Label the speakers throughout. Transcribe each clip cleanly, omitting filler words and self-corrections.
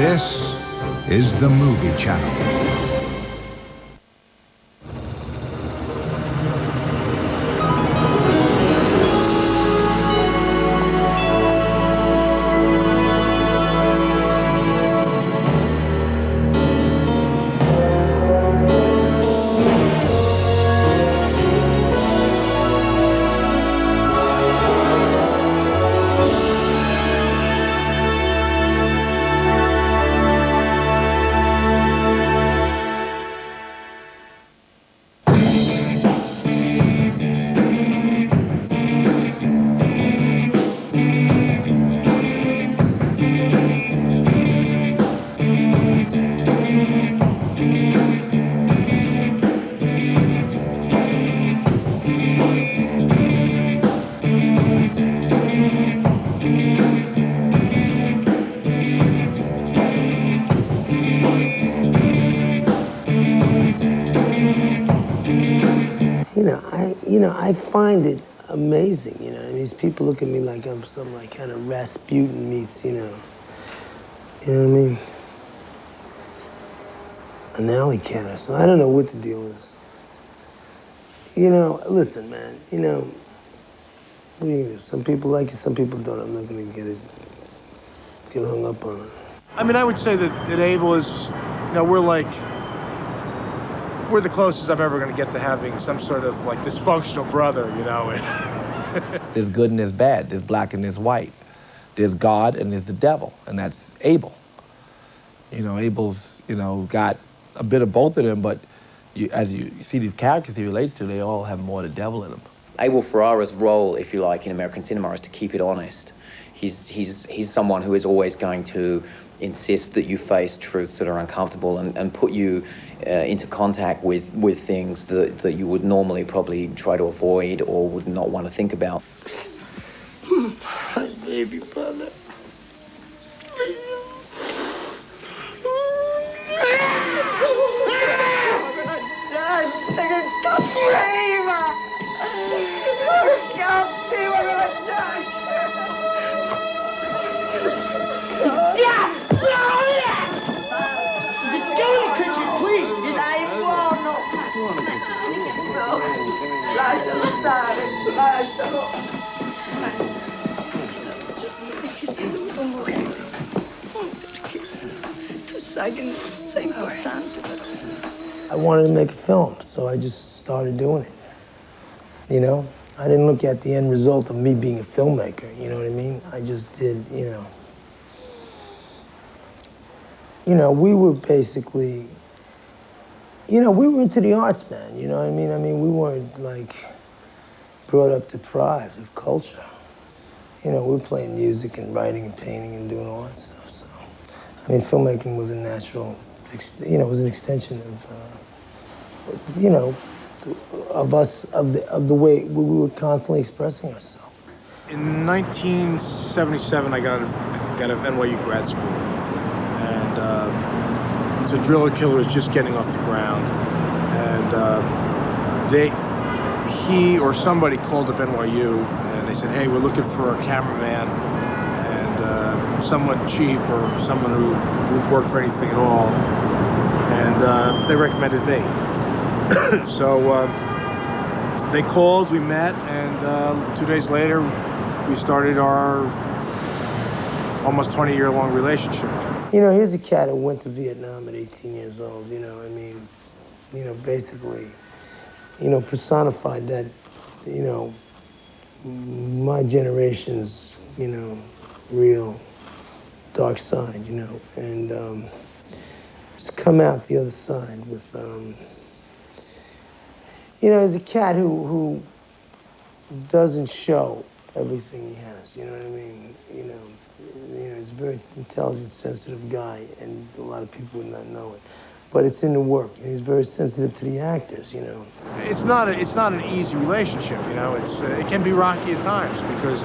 Speaker 1: This is the Movie Channel.
Speaker 2: I find it amazing, these people look at me like I'm some kind of Rasputin meets, you know what I mean? An alley cat or something. I don't know what the deal is. Listen, man, some people like it, some people don't. I'm not gonna get hung up on it.
Speaker 3: I mean, I would say that Abel is, we're the closest I'm ever going to get to having some sort of dysfunctional brother,
Speaker 4: There's good and there's bad. There's black and there's white. There's God and there's the devil, and that's Abel. Abel's, got a bit of both of them, but as you see these characters he relates to, they all have more of the devil in them.
Speaker 5: Abel Ferrara's role, if you like, in American cinema is to keep it honest. He's someone who is always going to insist that you face truths that are uncomfortable and put you into contact with things that you would normally probably try to avoid or would not want to think about.
Speaker 2: My baby brother.
Speaker 6: Lascialo stare, lascialo. Tu sai che sei importante.
Speaker 2: I wanted to make a film, so I just started doing it. I didn't look at the end result of me being a filmmaker, you know what I mean? I just did, we were basically, we were into the arts, man, you know what I mean? I mean, we weren't, brought up deprived of culture. We were playing music and writing and painting and doing all that stuff, so. I mean, filmmaking was a natural, it was an extension of us, of the way we were constantly expressing ourselves.
Speaker 3: In 1977, I got out of NYU grad school, and so Driller Killer was just getting off the ground, and he or somebody called up NYU, and they said, hey, we're looking for a cameraman, and someone cheap or someone who would work for anything at all, and they recommended me. So they called, we met, and 2 days later, we started our almost 20-year-long relationship.
Speaker 2: Here's a cat who went to Vietnam at 18 years old, basically, personified that, my generation's, real dark side, and just come out the other side with, there's a cat who doesn't show everything he has, you know what I mean? He's a very intelligent, sensitive guy, and a lot of people would not know it. But it's in the work, and he's very sensitive to the actors,
Speaker 3: It's not an easy relationship, it can be rocky at times because,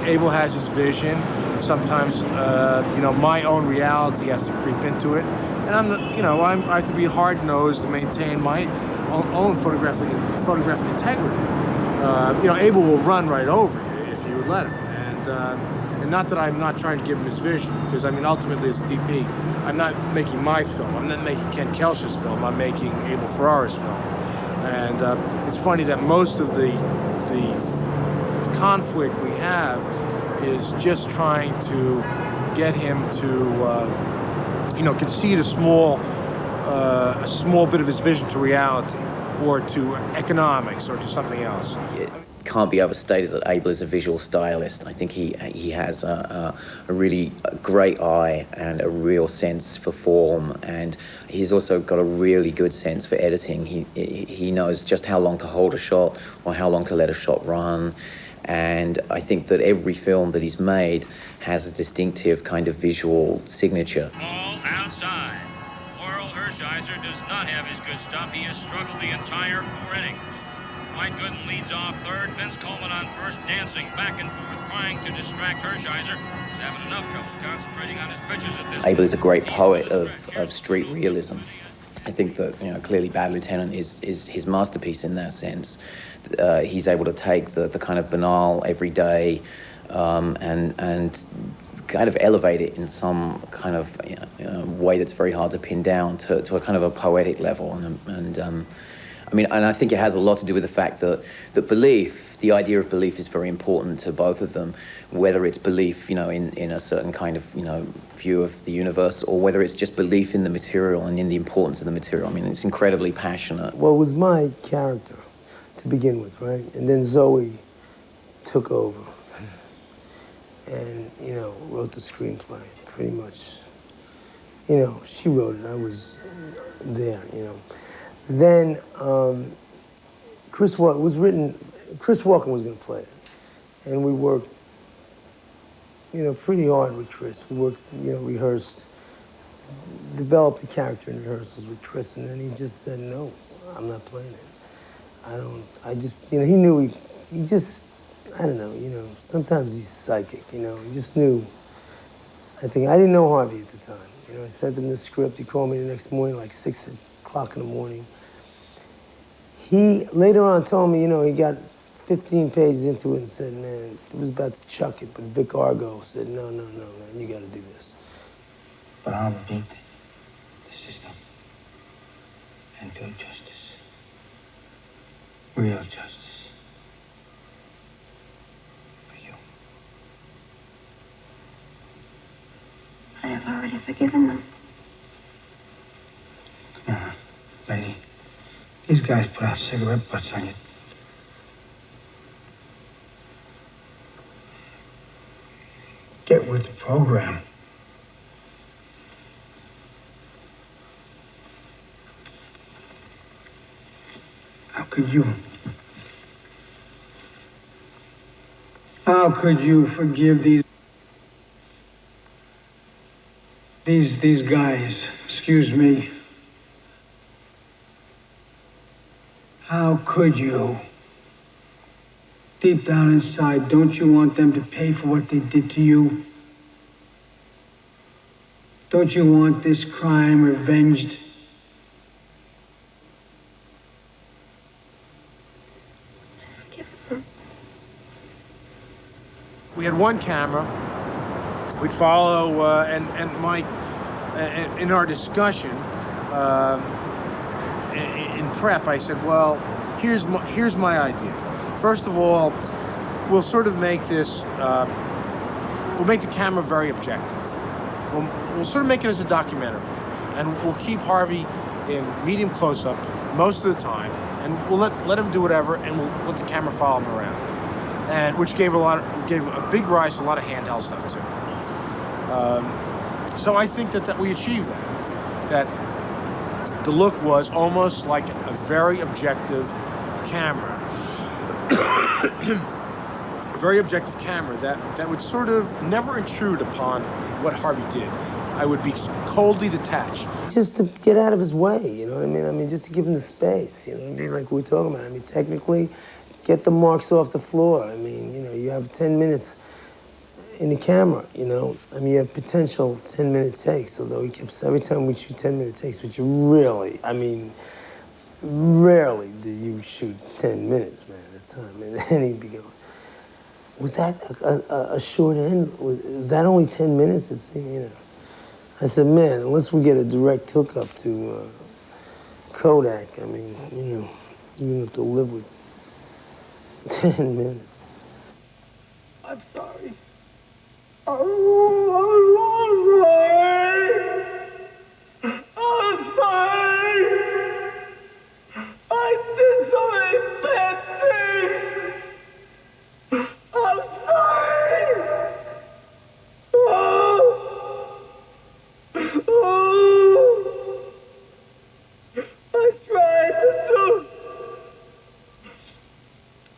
Speaker 3: Abel has his vision, and sometimes, my own reality has to creep into it. And I have to be hard-nosed to maintain my own photographic integrity. Abel will run right over you if you would let him, and not that I'm not trying to give him his vision, because I mean, ultimately as a DP, I'm not making my film. I'm not making Ken Kelsch's film. I'm making Abel Ferrara's film. And it's funny that most of the conflict we have is just trying to get him to, concede a small bit of his vision to reality, or to economics, or to something else.
Speaker 5: It can't be overstated that Abel is a visual stylist. I think he has a really great eye and a real sense for form, and he's also got a really good sense for editing. He knows just how long to hold a shot or how long to let a shot run. And I think that every film that he's made has a distinctive kind of visual signature.
Speaker 7: Ball outside. Laurel Hershiser does not have his good stuff. He has struggled the entire 4 innings. Mike Gooden leads off third. Vince Coleman on first, dancing back and forth, trying to distract Hershiser. He's having enough trouble concentrating on his pitches at this point.
Speaker 5: Abel is a great poet of street realism. I think that, clearly Bad Lieutenant is his masterpiece in that sense. He's able to take the kind of banal, everyday, and kind of elevate it in some kind of way that's very hard to pin down to a kind of a poetic level. And I think it has a lot to do with the fact that belief, the idea of belief, is very important to both of them, whether it's belief, in a certain kind of, view of the universe, or whether it's just belief in the material and in the importance of the material. I mean, it's incredibly passionate.
Speaker 2: Well, it was my character to begin with, right? And then Zoe took over and, wrote the screenplay, pretty much. She wrote it, I was there, Then Chris Walken was going to play it. And we worked, pretty hard with Chris. We worked, rehearsed, developed the character in rehearsals with Chris, and then he just said, no, I'm not playing it. He knew I don't know, sometimes he's psychic, he just knew. I didn't know Harvey at the time. I sent him the script. He called me the next morning, like 6 o'clock in the morning. He later on told me, he got 15 pages into it and said, man, he was about to chuck it, but Vic Argo said, no, man, you got to do this.
Speaker 8: But I'll beat the system and do justice. Real justice. For you.
Speaker 9: I have already forgiven them.
Speaker 8: Come on, lady. These guys put out cigarette butts on you. Get with the program. How could you forgive these guys? Excuse me. How could you? Deep down inside, don't you want them to pay for what they did to you? Don't you want this crime revenged?
Speaker 3: We had one camera. We'd follow, and Mike, in our discussion, in prep, I said, well, here's my idea. First of all, we'll sort of make this, we'll make the camera very objective. We'll sort of make it as a documentary, and we'll keep Harvey in medium close-up most of the time, and we'll let him do whatever, and we'll let the camera follow him around, and which gave a big rise to a lot of handheld stuff too. So I think that we achieved that. That the look was almost like a very objective camera. A very objective camera that would sort of never intrude upon what Harvey did. I would be coldly detached.
Speaker 2: Just to get out of his way, you know what I mean? I mean, just to give him the space, you know what I mean? Like we were talking about. I mean, technically, get the marks off the floor. I mean, you know, you have 10 minutes in the camera, you know? I mean, you have potential 10-minute takes, although he kept, every time we shoot 10-minute takes, which you really, I mean, rarely do you shoot 10 minutes, man, at a time. And then he'd be going, was that a short end? Was that only 10 minutes? It seemed, you know. I said, man, unless we get a direct hookup to Kodak, I mean, you know, you're gonna have to live with 10 minutes.
Speaker 6: I'm sorry. I'm sorry. I'm sorry. I did so many bad things. I'm sorry. Oh. Oh.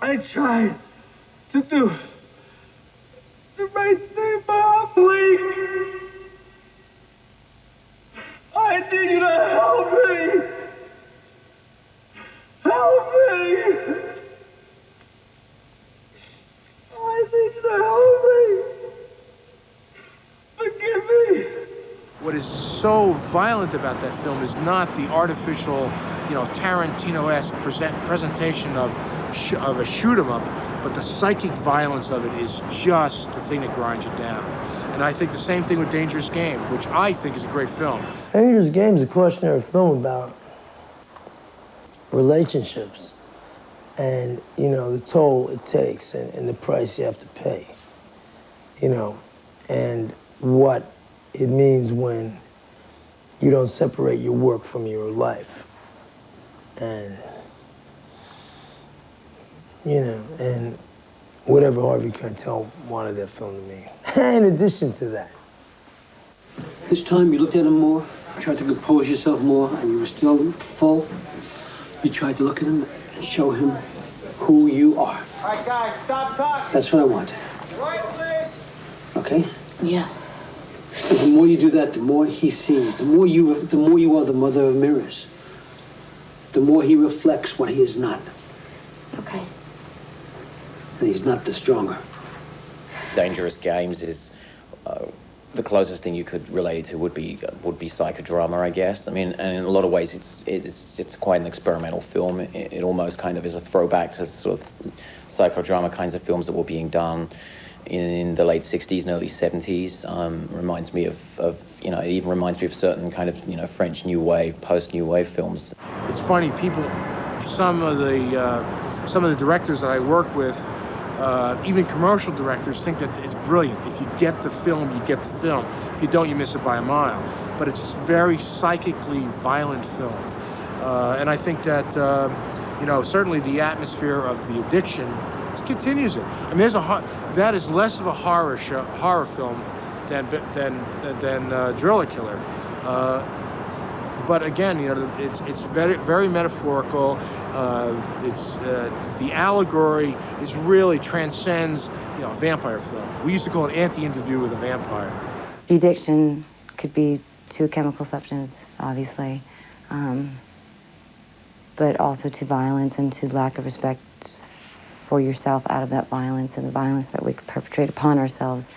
Speaker 6: I tried to do the right thing, but I'm weak. I need you to help me. Help me. I need you to help me. Forgive me.
Speaker 3: What is so violent about that film is not the artificial, you know, Tarantino-esque presentation of a shoot 'em up, but the psychic violence of it is just the thing that grinds you down. And I think the same thing with Dangerous Game, which I think is a great film.
Speaker 2: Dangerous Game is a cautionary film about relationships and, you know, the toll it takes and the price you have to pay, you know, and what it means when you don't separate your work from your life. And, you know, and whatever Harvey Keitel wanted that film to mean. In addition to that.
Speaker 8: This time you looked at him more, tried to compose yourself more, and you were still full. You tried to look at him and show him who you are.
Speaker 3: All right, guys, stop talking.
Speaker 8: That's what I want.
Speaker 3: Right, please.
Speaker 8: Okay?
Speaker 9: Yeah.
Speaker 8: And the more you do that, the more he sees. The more you are the mother of mirrors. The more he reflects what he is not.
Speaker 9: Okay.
Speaker 8: And he's not the stronger.
Speaker 5: Dangerous Games is the closest thing you could relate it to would be psychodrama, I guess. I mean, and in a lot of ways, it's quite an experimental film. It almost kind of is a throwback to sort of psychodrama kinds of films that were being done in the late 60s and early 70s. Reminds me of you know, it even reminds me of certain kind of, you know, French New Wave, post-New Wave films.
Speaker 3: It's funny, people, some of the directors that I work with, even commercial directors, think that it's brilliant. If you get the film, you get the film. If you don't, you miss it by a mile. But it's just very psychically violent film. And I think that, you know, certainly the atmosphere of the addiction continues it. I mean, that is less of a horror film than Driller Killer. But again, you know, it's very, very metaphorical. It's the allegory is really transcends, you know, a vampire film. We used to call it Anti-Interview with a Vampire.
Speaker 10: The addiction could be to a chemical substance, obviously, but also to violence and to lack of respect for yourself out of that violence and the violence that we could perpetrate upon ourselves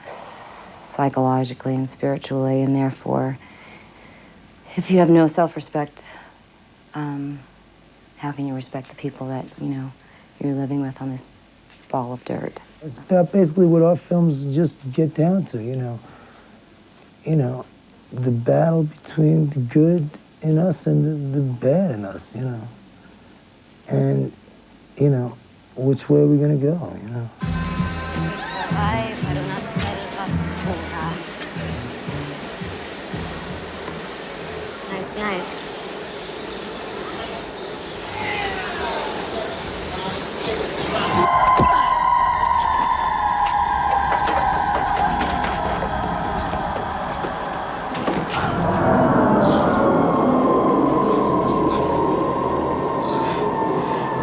Speaker 10: psychologically and spiritually, and therefore, if you have no self-respect, how can you respect the people that, you know, you're living with on this ball of dirt?
Speaker 2: It's basically what our films just get down to, you know. You know, the battle between the good in us and the bad in us, you know. And, you know, which way are we gonna go, you know?
Speaker 10: Nice night.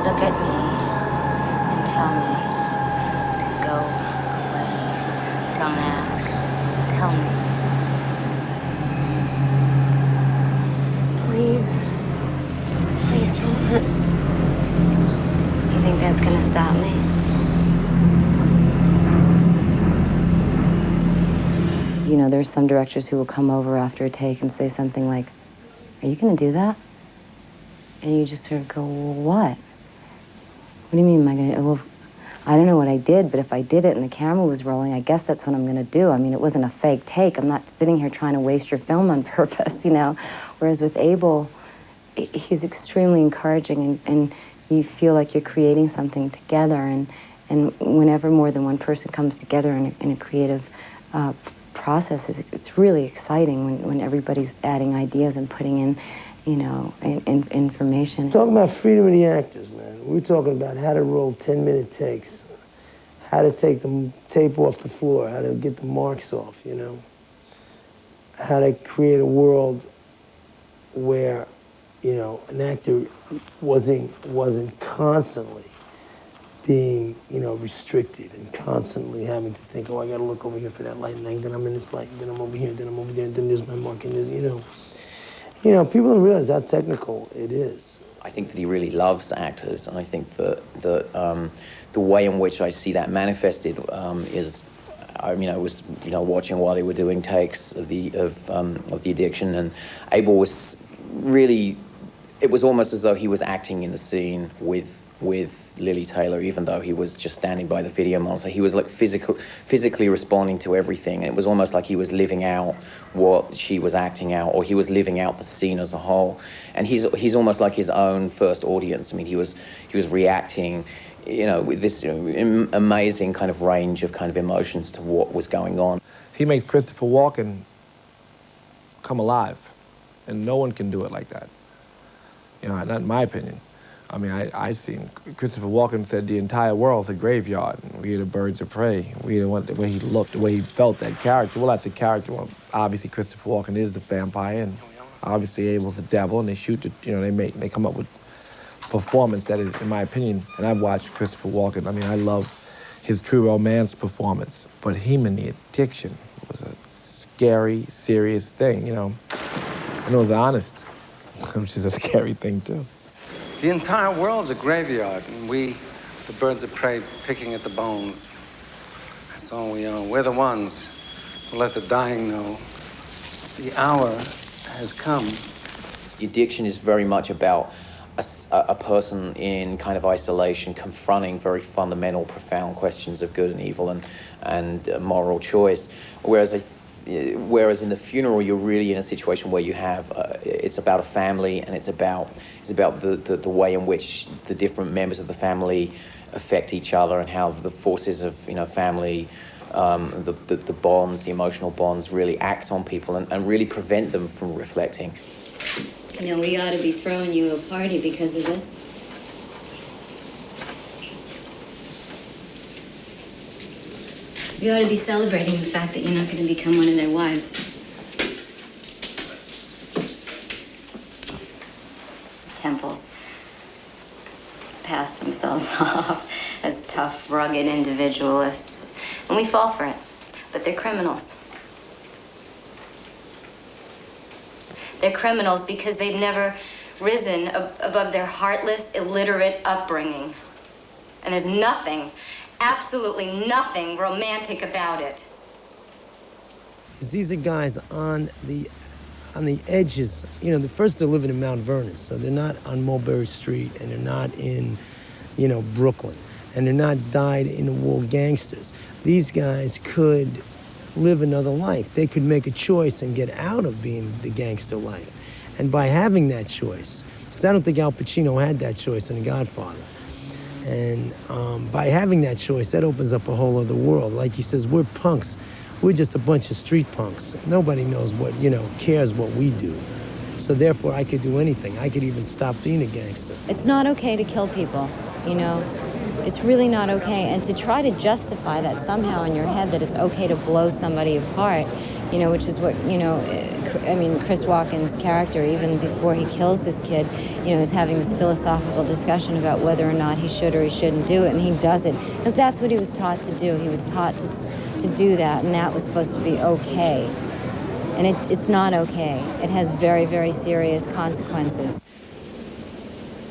Speaker 10: Look at me and tell me to go away. Don't ask. Tell me. Please. Please don't. You think that's gonna stop me? You know, there's some directors who will come over after a take and say something like, "Are you gonna do that?" And you just sort of go, "Well, what? What do you mean, am I gonna, well, I don't know what I did, but if I did it and the camera was rolling, I guess that's what I'm going to do. I mean, it wasn't a fake take. I'm not sitting here trying to waste your film on purpose, you know. Whereas with Abel, he's extremely encouraging, and you feel like you're creating something together. And whenever more than one person comes together in a creative process, it's really exciting when everybody's adding ideas and putting in, you know, information.
Speaker 2: Talking about freedom of the actors, man. We're talking about how to roll 10-minute takes, how to take the tape off the floor, how to get the marks off, you know, how to create a world where, you know, an actor wasn't constantly being, you know, restricted and constantly having to think, oh, I got to look over here for that light, and then I'm in this light, and then I'm over here, then I'm over there, and then there's my mark, and there's, you know. You know, people don't realize how technical it is.
Speaker 5: I think that he really loves actors, and I think that the way in which I see that manifested is, I mean, I was, you know, watching while they were doing takes of the addiction, and Abel was really, it was almost as though he was acting in the scene with Lily Taylor, even though he was just standing by the video monitor. He was like physically responding to everything, and it was almost like he was living out what she was acting out, or he was living out the scene as a whole. And he's almost like his own first audience. I mean, he was reacting, you know, with this, you know, amazing kind of range of kind of emotions to what was going on.
Speaker 4: He makes Christopher Walken come alive, and no one can do it like that. You know, not in my opinion. I mean, I seen Christopher Walken said the entire world's a graveyard, and we are the birds of prey. We are the way he looked, the way he felt that character. Well, that's the character. Well, obviously Christopher Walken is the vampire, and obviously Abel's the devil, and they shoot the, you know, they come up with performance that is, in my opinion, and I've watched Christopher Walken. I mean, I love his True Romance performance, but him and the addiction was a scary, serious thing, you know, and it was honest, which is a scary thing too.
Speaker 11: The entire world's a graveyard, and we, the birds of prey, picking at the bones. That's all we are. We're the ones who let the dying know the hour has come.
Speaker 5: The addiction is very much about a person in kind of isolation, confronting very fundamental, profound questions of good and evil and moral choice. Whereas in the funeral, you're really in a situation where you have it's about a family, and it's about the way in which the different members of the family affect each other, and how the forces of, you know, family, the bonds, the emotional bonds, really act on people and really prevent them from reflecting.
Speaker 10: You know, we ought to be throwing you a party because of this. We ought to be celebrating the fact that you're not going to become one of their wives. Temples pass themselves off as tough, rugged individualists, and we fall for it, but they're criminals. They're criminals because they've never risen above their heartless, illiterate upbringing. And there's nothing, absolutely nothing romantic about it.
Speaker 2: These are guys on the edges. You know, the first they're living in Mount Vernon, so they're not on Mulberry Street, and they're not in, you know, Brooklyn, and they're not dyed-in-the-wool gangsters. These guys could live another life. They could make a choice and get out of being the gangster life. And by having that choice, because I don't think Al Pacino had that choice in The Godfather, and by having that choice, that opens up a whole other world. Like he says, we're punks. We're just a bunch of street punks. Nobody knows what, you know, cares what we do. So therefore, I could do anything. I could even stop being a gangster.
Speaker 10: It's not okay to kill people, you know. It's really not okay. And to try to justify that somehow in your head, that it's okay to blow somebody apart, you know, which is what, you know, I mean, Chris Walken's character, even before he kills this kid, you know, is having this philosophical discussion about whether or not he should or he shouldn't do it, and he does it because that's what he was taught to do. He was taught to do that, and that was supposed to be okay. And it's not okay. It has very, very serious consequences.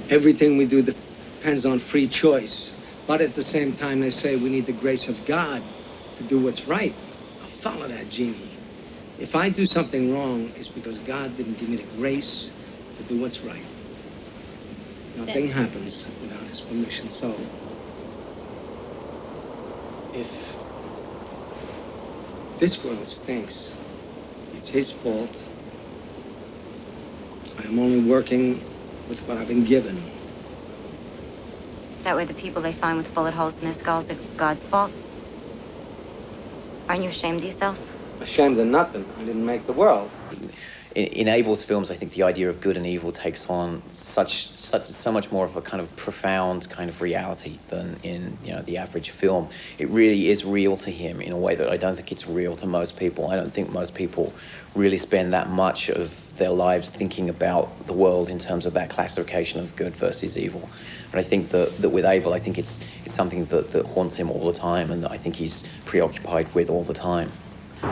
Speaker 8: Everything we do depends on free choice. But at the same time, they say we need the grace of God to do what's right. I'll follow that genie. If I do something wrong, it's because God didn't give me the grace to do what's right. Nothing happens without his permission, so If this world stinks, it's his fault. I'm only working with what I've been given.
Speaker 10: That way the people they find with bullet holes in their skulls are God's fault? Aren't you ashamed of yourself?
Speaker 8: Ashamed of nothing. I didn't make the world.
Speaker 5: In Abel's films, I think the idea of good and evil takes on so much more of a kind of profound kind of reality than in the average film. It really is real to him in a way that I don't think it's real to most people. I don't think most people really spend that much of their lives thinking about the world in terms of that classification of good versus evil. But I think that with Abel, I think it's something that haunts him all the time, and that I think he's preoccupied with all the time.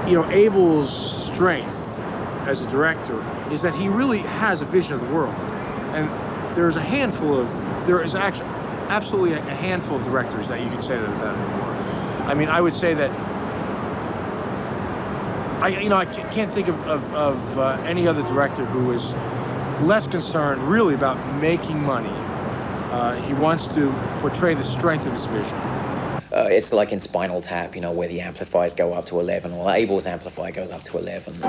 Speaker 3: Abel's strength as a director is that he really has a vision of the world, and there is actually absolutely a handful of directors that you can say that about anymore. I mean, I would say that I can't think of any other director who is less concerned really about making money. He wants to portray the strength of his vision.
Speaker 5: It's like in Spinal Tap, where the amplifiers go up to 11, or Abel's amplifier goes up to 11.